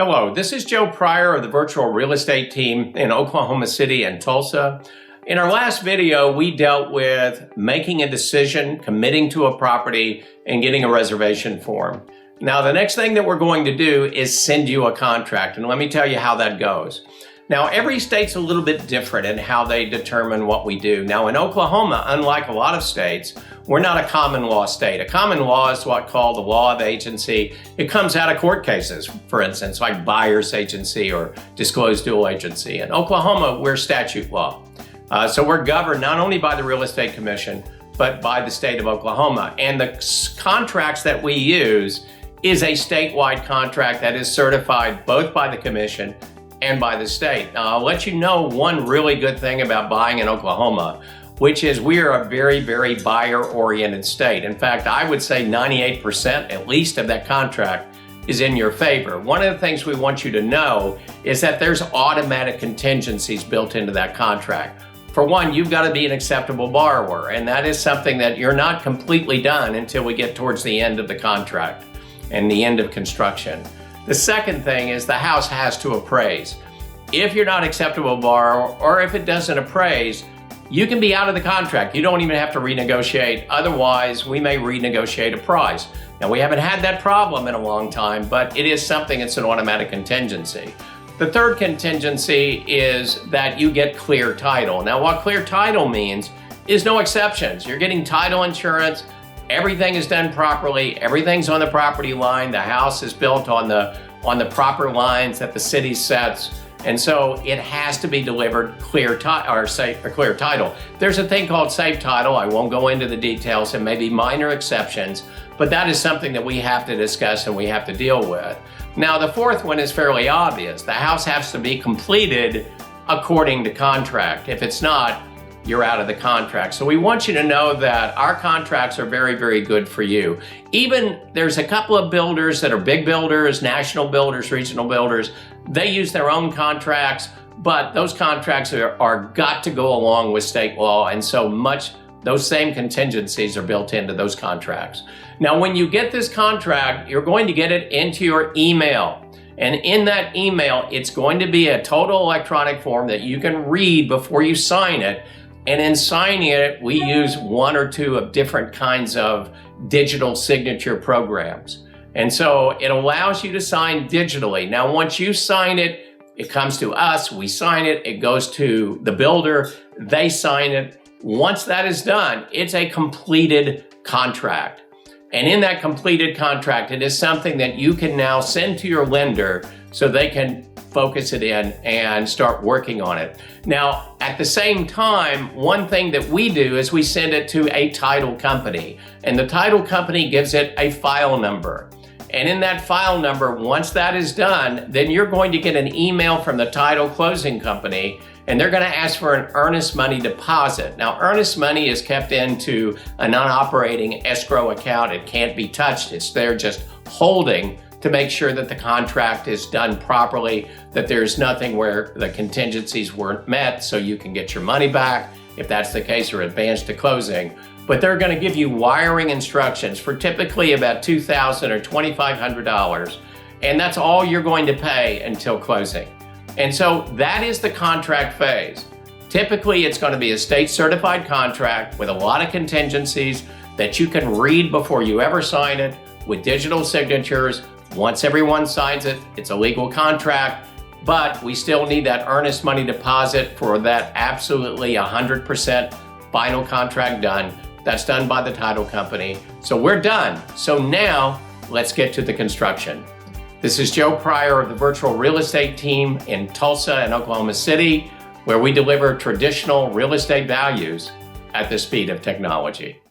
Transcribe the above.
Hello, this is Joe Pryor of the virtual real estate team in Oklahoma City and Tulsa. In our last video, we dealt with making a decision, committing to a property, and getting a reservation form. Now, the next thing that we're going to do is send you a contract, and let me tell you how that goes. Now, every state's a little bit different in how they determine what we do. Now, in Oklahoma, unlike a lot of states, we're not a common law state. A common law is what's called the law of agency. It comes out of court cases, for instance, like buyer's agency or disclosed dual agency. In Oklahoma, we're statute law. So we're governed not only by the Real Estate Commission, but by the state of Oklahoma. And the contracts that we use is a statewide contract that is certified both by the commission and by the state. Now, I'll let you know one really good thing about buying in Oklahoma, which is we are a very, very buyer-oriented state. In fact, I would say 98% at least of that contract is in your favor. One of the things we want you to know is that there's automatic contingencies built into that contract. For one, you've got to be an acceptable borrower, and that is something that you're not completely done until we get towards the end of the contract and the end of construction. The second thing is the house has to appraise. If you're not acceptable borrower, or if it doesn't appraise, you can be out of the contract. You don't even have to renegotiate. Otherwise, we may renegotiate a price. Now, we haven't had that problem in a long time, but it is something, it's an automatic contingency. The third contingency is that you get clear title. Now, what clear title means is no exceptions. You're getting title insurance. Everything is done properly. Everything's on the property line. The house is built on the proper lines that the city sets. And so it has to be delivered clear title. There's a thing called safe title. I won't go into the details. There may be minor exceptions, but that is something that we have to discuss and we have to deal with. Now, the fourth one is fairly obvious. The house has to be completed according to contract. If it's not, you're out of the contract. So we want you to know that our contracts are very, very good for you. Even there's a couple of builders that are big builders, national builders, regional builders. They use their own contracts, but those contracts are got to go along with state law, and so much those same contingencies are built into those contracts. Now, when you get this contract, you're going to get it into your email. And in that email, it's going to be a total electronic form that you can read before you sign it. And in signing it, we use one or two of different kinds of digital signature programs. And so it allows you to sign digitally. Now, once you sign it, it comes to us, we sign it, it goes to the builder, they sign it. Once that is done, it's a completed contract. And in that completed contract, it is something that you can now send to your lender so they can focus it in and start working on it. Now, at the same time, one thing that we do is we send it to a title company, and the title company gives it a file number. And in that file number, once that is done, then you're going to get an email from the title closing company, and they're going to ask for an earnest money deposit. Now, earnest money is kept into a non-operating escrow account. It can't be touched. It's there just holding to make sure that the contract is done properly, that there's nothing where the contingencies weren't met so you can get your money back, if that's the case, or advance to closing. But they're gonna give you wiring instructions for typically about $2,000 or $2,500, and that's all you're going to pay until closing. And so that is the contract phase. Typically, it's gonna be a state certified contract with a lot of contingencies that you can read before you ever sign it, with digital signatures. Once everyone signs it, it's a legal contract, but we still need that earnest money deposit for that absolutely 100% final contract done. That's done by the title company. So we're done. So now let's get to the construction. This is Joe Pryor of the virtual real estate team in Tulsa and Oklahoma City, where we deliver traditional real estate values at the speed of technology.